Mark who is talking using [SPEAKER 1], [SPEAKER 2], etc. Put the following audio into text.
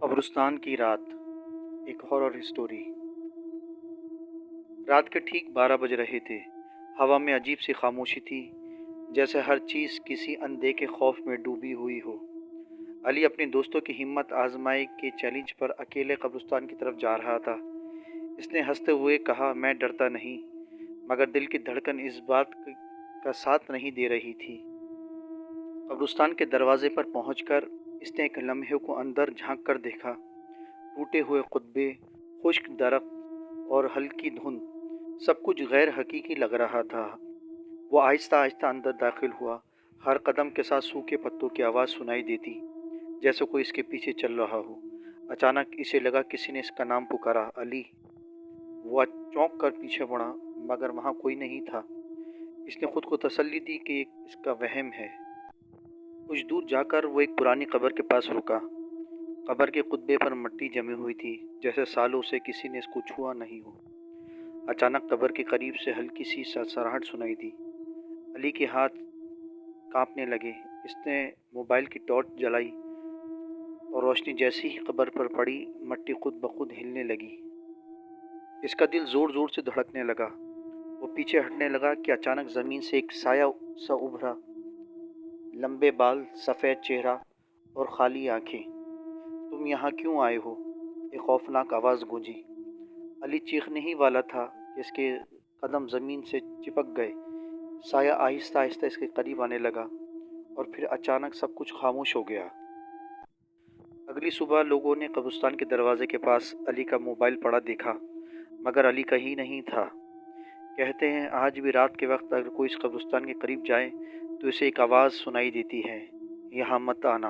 [SPEAKER 1] कब्रिस्तान की रात। एक हॉरर स्टोरी। रात के ठीक 12 बज रहे थे। हवा में अजीब सी खामोशी थी, जैसे हर चीज़ किसी अनदेखे खौफ में डूबी हुई हो। अली अपने दोस्तों की हिम्मत आजमाई के चैलेंज पर अकेले कब्रिस्तान की तरफ जा रहा था। इसने हंसते हुए कहा, मैं डरता नहीं, मगर दिल की धड़कन इस बात का साथ नहीं दे रही थी। कब्रिस्तान के दरवाजे पर पहुंचकर इसने एक लम्हे को अंदर झांक कर देखा। टूटे हुए कुत्बे, खुश्क दरख्त और हल्की धुंध, सब कुछ गैर हकीकी लग रहा था। वो आहिस्ता आहिस्ता अंदर दाखिल हुआ। हर कदम के साथ सूखे पत्तों की आवाज़ सुनाई देती, जैसे कोई इसके पीछे चल रहा हो। अचानक इसे लगा किसी ने इसका नाम पुकारा, अली। वो चौंक कर पीछे मुड़ा, मगर वहाँ कोई नहीं था। इसने खुद को तसल्ली दी कि इसका वहम है। कुछ दूर जाकर वो एक पुरानी कब्र के पास रुका। कब्र के कुत्बे पर मिट्टी जमी हुई थी, जैसे सालों से किसी ने इसको छुआ नहीं हो। अचानक कब्र के करीब से हल्की सी सरसराहट सुनाई दी। अली के हाथ कांपने लगे। इसने मोबाइल की टॉर्च जलाई और रोशनी जैसी ही कब्र पर पड़ी, मिट्टी खुद ब खुद हिलने लगी। इसका दिल जोर जोर से धड़कने लगा। वो पीछे हटने लगा कि अचानक जमीन से एक साया सा उभरा। लंबे बाल, सफ़ेद चेहरा और खाली आंखें। तुम यहाँ क्यों आए हो? एक खौफनाक आवाज़ गूंजी। अली चीखने ही वाला था कि इसके कदम ज़मीन से चिपक गए। साया आहिस्ता आहिस्ता इसके करीब आने लगा और फिर अचानक सब कुछ खामोश हो गया। अगली सुबह लोगों ने कब्रिस्तान के दरवाजे के पास अली का मोबाइल पड़ा देखा, मगर अली कहीं नहीं था। कहते हैं आज भी रात के वक्त अगर कोई इस कब्रिस्तान के करीब जाए तो इसे एक आवाज़ सुनाई देती है, यहाँ मत आना।